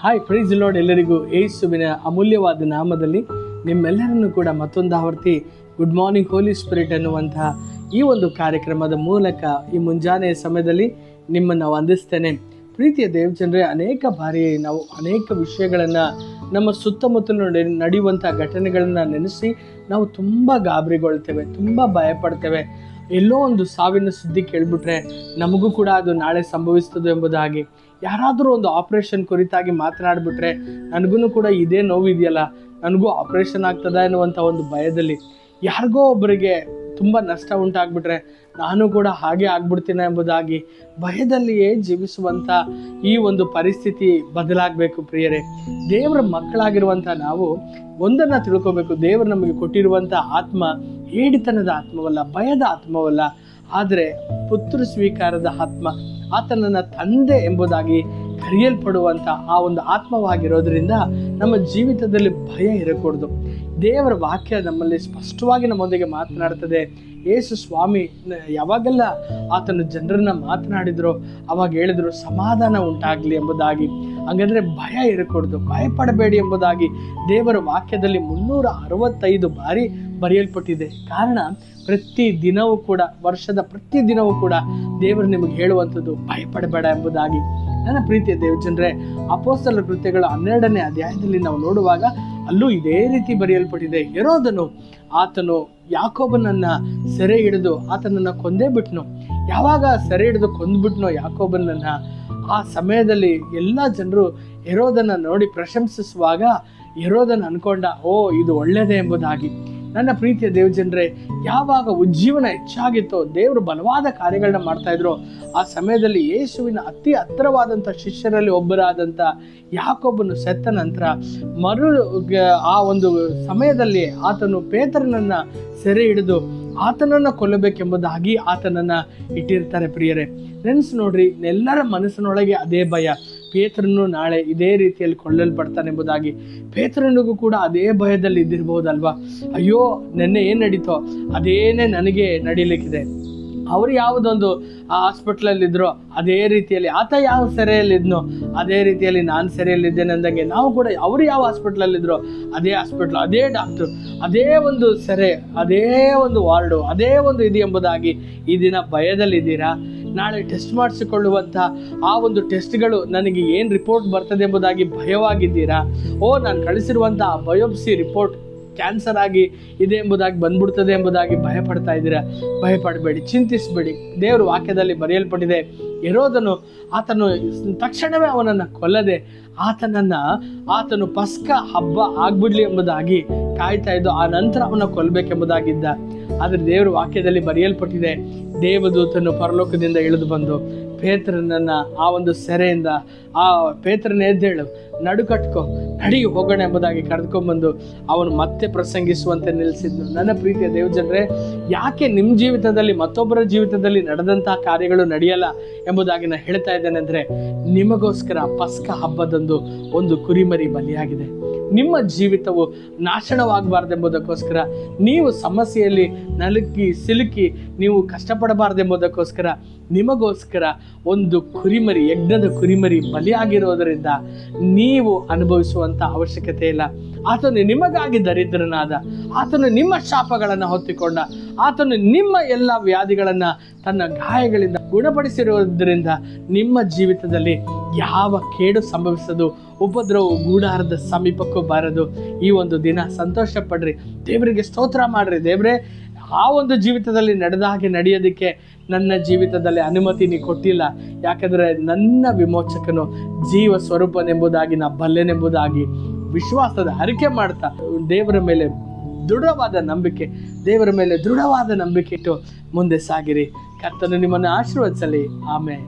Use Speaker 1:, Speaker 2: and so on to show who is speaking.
Speaker 1: Hi, price lord. ಎಲ್ಲರಿಗೂ ಯೇಸುವಿನ ಅಮೂಲ್ಯವಾದ ನಾಮದಲ್ಲಿ ನಿಮ್ಮೆಲ್ಲರನ್ನು ಕೂಡ ಮತ್ತೊಂದು ಆವರ್ತಿ ಗುಡ್ ಮಾರ್ನಿಂಗ್ ಹೋಲಿ ಸ್ಪಿರಿಟ್ ಅನ್ನುವಂತಹ ಈ ಒಂದು ಕಾರ್ಯಕ್ರಮದ ಮೂಲಕ ಈ ಮುಂಜಾನೆಯ ಸಮಯದಲ್ಲಿ ನಿಮ್ಮನ್ನು ವಂದಿಸ್ತೇನೆ. ಪ್ರೀತಿಯ ದೇವಜನರೇ, ಅನೇಕ ಬಾರಿ ನಾವು ಅನೇಕ ವಿಷಯಗಳನ್ನು ನಮ್ಮ ಸುತ್ತಮುತ್ತಲು ನಡೆಯುವಂಥ ಘಟನೆಗಳನ್ನು ನೆನೆಸಿ ನಾವು ತುಂಬ ಗಾಬರಿಗೊಳ್ತೇವೆ, ತುಂಬ ಭಯಪಡ್ತೇವೆ. ಎಲ್ಲೋ ಒಂದು ಸಾವಿನ ಸುದ್ದಿ ಕೇಳಿಬಿಟ್ರೆ ನಮಗೂ ಕೂಡ ಅದು ನಾಳೆ ಸಂಭವಿಸ್ತದೆ ಎಂಬುದಾಗಿ, ಯಾರಾದರೂ ಒಂದು ಆಪ್ರೇಷನ್ ಕುರಿತಾಗಿ ಮಾತನಾಡಿಬಿಟ್ರೆ ನನಗೂ ಕೂಡ ಇದೇ ನೋವಿದೆಯಲ್ಲ, ನನಗೂ ಆಪ್ರೇಷನ್ ಆಗ್ತದ ಎನ್ನುವಂಥ ಒಂದು ಭಯದಲ್ಲಿ, ಯಾರಿಗೋ ಒಬ್ಬರಿಗೆ ತುಂಬ ನಷ್ಟ ಉಂಟಾಗ್ಬಿಟ್ರೆ ನಾನು ಕೂಡ ಹಾಗೆ ಆಗ್ಬಿಡ್ತೀನಿ ಎಂಬುದಾಗಿ ಭಯದಲ್ಲಿಯೇ ಜೀವಿಸುವಂಥ ಈ ಒಂದು ಪರಿಸ್ಥಿತಿ ಬದಲಾಗಬೇಕು. ಪ್ರಿಯರೇ, ದೇವರ ಮಕ್ಕಳಾಗಿರುವಂಥ ನಾವು ಒಂದನ್ನು ತಿಳ್ಕೋಬೇಕು. ದೇವರು ನಮಗೆ ಕೊಟ್ಟಿರುವಂಥ ಆತ್ಮ ಹೇಡಿತನದ ಆತ್ಮವಲ್ಲ, ಭಯದ ಆತ್ಮವಲ್ಲ, ಆದರೆ ಪುತ್ರ ಸ್ವೀಕಾರದ ಆತ್ಮ, ಆತನನ್ನು ತಂದೆ ಎಂಬುದಾಗಿ ಕರೆಯಲ್ಪಡುವಂಥ ಆ ಒಂದು ಆತ್ಮವಾಗಿರೋದ್ರಿಂದ ನಮ್ಮ ಜೀವಿತದಲ್ಲಿ ಭಯ ಇರಕೂಡದು. ದೇವರ ವಾಕ್ಯ ನಮ್ಮಲ್ಲಿ ಸ್ಪಷ್ಟವಾಗಿ ನಮ್ಮೊಂದಿಗೆ ಮಾತನಾಡ್ತದೆ. ಯೇಸು ಸ್ವಾಮಿ ಯಾವಾಗೆಲ್ಲ ಆತನು ಜನರನ್ನ ಮಾತನಾಡಿದ್ರು ಅವಾಗ ಹೇಳಿದ್ರು ಸಮಾಧಾನ ಉಂಟಾಗಲಿ ಎಂಬುದಾಗಿ. ಹಾಗಾದರೆ ಭಯ ಇರಕೂಡದು, ಭಯಪಡಬೇಡಿ ಎಂಬುದಾಗಿ ದೇವರ ವಾಕ್ಯದಲ್ಲಿ 365 ಬಾರಿ ಬರೆಯಲ್ಪಟ್ಟಿದೆ. ಕಾರಣ ಪ್ರತಿ ದಿನವೂ ಕೂಡ, ವರ್ಷದ ಪ್ರತಿ ದಿನವೂ ಕೂಡ ದೇವರು ನಿಮಗೆ ಹೇಳುವಂಥದ್ದು ಭಯಪಡಬೇಡ ಎಂಬುದಾಗಿ. ನನ್ನ ಪ್ರೀತಿಯ ದೇವಜನರೇ, ಅಪೊಸ್ತಲರ ಕೃತ್ಯಗಳ 12ನೇ ಅಧ್ಯಾಯದಲ್ಲಿ ನಾವು ನೋಡುವಾಗ ಅಲ್ಲೂ ಇದೇ ರೀತಿ ಬರೆಯಲ್ಪಟ್ಟಿದೆ. ಹೆರೋದನು ಆತನು ಯಾಕೋಬನನ್ನು ಸೆರೆ ಹಿಡಿದು ಆತನನ್ನು ಕೊಂದೇ ಬಿಟ್ನು. ಯಾವಾಗ ಸೆರೆ ಹಿಡಿದು ಕೊಂದ್ಬಿಟ್ನೋ ಯಾಕೋಬನನ್ನು, ಆ ಸಮಯದಲ್ಲಿ ಎಲ್ಲ ಜನರು ಹೆರೋದನ್ನು ನೋಡಿ ಪ್ರಶಂಸಿಸುವಾಗ ಹೆರೋದನ್ನು ಅನ್ಕೊಂಡ, ಓ ಇದು ಒಳ್ಳೆಯದೇ ಎಂಬುದಾಗಿ. ನನ್ನ ಪ್ರೀತಿಯ ದೇವಜನರೇ, ಯಾವಾಗ ಉಜ್ಜೀವನ ಹೆಚ್ಚಾಗಿತ್ತೋ, ದೇವರು ಬಲವಾದ ಕಾರ್ಯಗಳನ್ನ ಮಾಡ್ತಾಯಿದ್ರು, ಆ ಸಮಯದಲ್ಲಿ ಯೇಸುವಿನ ಅತಿ ಹತ್ತಿರವಾದಂಥ ಶಿಷ್ಯರಲ್ಲಿ ಒಬ್ಬರಾದಂಥ ಯಾಕೋಬನು ಸತ್ತ ನಂತರ ಆ ಒಂದು ಸಮಯದಲ್ಲಿ ಆತನು ಪೇತ್ರನನ್ನು ಸೆರೆ ಹಿಡಿದು ಆತನನ್ನು ಕೊಲ್ಲಬೇಕೆಂಬುದಾಗಿ ಆತನನ್ನು ಇಟ್ಟಿರ್ತಾರೆ. ಪ್ರಿಯರೇ, ನೆನೆಸಿ ನೋಡ್ರಿ, ಎಲ್ಲರ ಮನಸ್ಸಿನೊಳಗೆ ಅದೇ ಭಯ. ಪೇತ್ರನು ನಾಳೆ ಇದೇ ರೀತಿಯಲ್ಲಿ ಕೊಳ್ಳಲ್ಪಡ್ತಾನೆ ಎಂಬುದಾಗಿ. ಪೇತ್ರನಿಗೂ ಕೂಡ ಅದೇ ಭಯದಲ್ಲಿ ಇದ್ದಿರ್ಬೋದಲ್ವಾ? ಅಯ್ಯೋ, ನೆನ್ನೆ ಏನು ನಡೀತೋ ಅದೇನೇ ನನಗೆ ನಡೀಲಿಕ್ಕಿದೆ. ಅವರು ಯಾವುದೊಂದು ಹಾಸ್ಪಿಟ್ಲಲ್ಲಿದ್ದರೋ ಅದೇ ರೀತಿಯಲ್ಲಿ, ಆತ ಯಾವ ಸೆರೆಯಲ್ಲಿದ್ನೋ ಅದೇ ರೀತಿಯಲ್ಲಿ ನಾನು ಸೆರೆಯಲ್ಲಿದ್ದೇನೆ ಅಂದಂಗೆ ನಾವು ಕೂಡ ಅವರು ಯಾವ ಹಾಸ್ಪಿಟ್ಲಲ್ಲಿದ್ದರೋ ಅದೇ ಹಾಸ್ಪಿಟ್ಲು, ಅದೇ ಡಾಕ್ಟ್ರು, ಅದೇ ಒಂದು ಸೆರೆ, ಅದೇ ಒಂದು ವಾರ್ಡು, ಅದೇ ಒಂದು ಇದು ಎಂಬುದಾಗಿ ಈ ದಿನ ಭಯದಲ್ಲಿದ್ದೀರಾ? ನಾಳೆ ಟೆಸ್ಟ್ ಮಾಡಿಸಿಕೊಳ್ಳುವಂಥ ಆ ಒಂದು ಟೆಸ್ಟ್ಗಳು ನನಗೆ ಏನು ರಿಪೋರ್ಟ್ ಬರ್ತದೆ ಎಂಬುದಾಗಿ ಭಯವಾಗಿದ್ದೀರಾ? ನಾನು ಕಳಿಸಿರುವಂಥ ಬಯೋಪ್ಸಿ ರಿಪೋರ್ಟ್ ಕ್ಯಾನ್ಸರ್ ಆಗಿ ಇದೆ ಎಂಬುದಾಗಿ ಬಂದ್ಬಿಡ್ತದೆ ಎಂಬುದಾಗಿ ಭಯಪಡ್ತಾ ಇದ್ದೀರಾ? ಭಯಪಡಬೇಡಿ, ಚಿಂತಿಸಬೇಡಿ. ದೇವರ ವಾಕ್ಯದಲ್ಲಿ ಬರೆಯಲ್ಪಟ್ಟಿದೆ, ಹೆರೋದನು ಆತನು ತಕ್ಷಣವೇ ಅವನನ್ನು ಕೊಲ್ಲದೆ ಆತನು ಪಸ್ಕ ಹಬ್ಬ ಆಗ್ಬಿಡ್ಲಿ ಎಂಬುದಾಗಿ ಕಾಯ್ತಾ ಇದ್ದು ಆ ನಂತರ ಅವನ ಕೊಲ್ಲಬೇಕೆಂಬುದಾಗಿದ್ದ. ಆದರೆ ದೇವರ ವಾಕ್ಯದಲ್ಲಿ ಬರೆಯಲ್ಪಟ್ಟಿದೆ, ದೇವದೂತನು ಪರಲೋಕದಿಂದ ಇಳಿದು ಬಂದು ಪೇತ್ರನನ್ನು ಆ ಒಂದು ಸೆರೆಯಿಂದ, ಆ ಪೇತ್ರನ ಎದ್ದೇಳು, ನಡುಕಟ್ಕೋ, ನಡಿ ಹೋಗೋಣ ಎಂಬುದಾಗಿ ಕರೆದುಕೊಂಡ್ಬಂದು ಅವನು ಮತ್ತೆ ಪ್ರಸಂಗಿಸುವಂತೆ ನಿಲ್ಲಿಸಿದ್ದು. ನನ್ನ ಪ್ರೀತಿಯ ದೇವಜನರೇ, ಯಾಕೆ ನಿಮ್ಮ ಜೀವಿತದಲ್ಲಿ ಮತ್ತೊಬ್ಬರ ಜೀವಿತದಲ್ಲಿ ನಡೆದಂಥ ಕಾರ್ಯಗಳು ನಡೆಯಲ್ಲ ಎಂಬುದಾಗಿ ನಾನು ಹೇಳ್ತಾ ಇದ್ದೇನೆ ಅಂದರೆ, ನಿಮಗೋಸ್ಕರ ಪಸ್ಕ ಹಬ್ಬದಂದು ಒಂದು ಕುರಿಮರಿ ಬಲಿಯಾಗಿದೆ. ನಿಮ್ಮ ಜೀವಿತವು ನಾಶನವಾಗಬಾರ್ದೆಂಬುದಕ್ಕೋಸ್ಕರ, ನೀವು ಸಮಸ್ಯೆಯಲ್ಲಿ ಸಿಲುಕಿ ನೀವು ಕಷ್ಟಪಡಬಾರ್ದೆಂಬುದಕ್ಕೋಸ್ಕರ ನಿಮಗೋಸ್ಕರ ಒಂದು ಕುರಿಮರಿ, ಯಜ್ಞದ ಕುರಿಮರಿ ಬಲಿಯಾಗಿರೋದರಿಂದ ನೀವು ಅನುಭವಿಸುವಂಥ ಅವಶ್ಯಕತೆ ಇಲ್ಲ. ಆತನು ನಿಮಗಾಗಿ ದರಿದ್ರನಾದ, ಆತನು ನಿಮ್ಮ ಶಾಪಗಳನ್ನು ಹೊತ್ತಿಕೊಂಡ, ಆತನು ನಿಮ್ಮ ಎಲ್ಲ ವ್ಯಾಧಿಗಳನ್ನು ತನ್ನ ಗಾಯಗಳಿಂದ ಗುಣಪಡಿಸಿರುವುದರಿಂದ ನಿಮ್ಮ ಜೀವಿತದಲ್ಲಿ ಯಾವ ಕೇಡು ಸಂಭವಿಸದು, ಉಪದ್ರವ ಗೂಢಾರದ ಸಮೀಪಕ್ಕೂ ಬಾರದು. ಈ ಒಂದು ದಿನ ಸಂತೋಷ ಪಡ್ರಿ, ದೇವರಿಗೆ ಸ್ತೋತ್ರ ಮಾಡ್ರಿ. ದೇವರೇ, ಆ ಒಂದು ಜೀವಿತದಲ್ಲಿ ನಡೆದ ಹಾಗೆ ನಡೆಯೋದಕ್ಕೆ ನನ್ನ ಜೀವಿತದಲ್ಲಿ ಅನುಮತಿ ನೀ ಕೊಟ್ಟಿಲ್ಲ, ಯಾಕಂದರೆ ನನ್ನ ವಿಮೋಚಕನು ಜೀವ ಸ್ವರೂಪನೆಂಬುದಾಗಿ ನಾ ಬಲ್ಲೆನೆಂಬುದಾಗಿ ವಿಶ್ವಾಸದ ಅರಿಕೆ ಮಾಡ್ತಾ ದೇವರ ಮೇಲೆ ದೃಢವಾದ ನಂಬಿಕೆ ಇಟ್ಟು ಮುಂದೆ ಸಾಗಿರಿ. ಕರ್ತನು ನಿಮ್ಮನ್ನು ಆಶೀರ್ವದಿಸಲಿ. ಆಮೆನ್.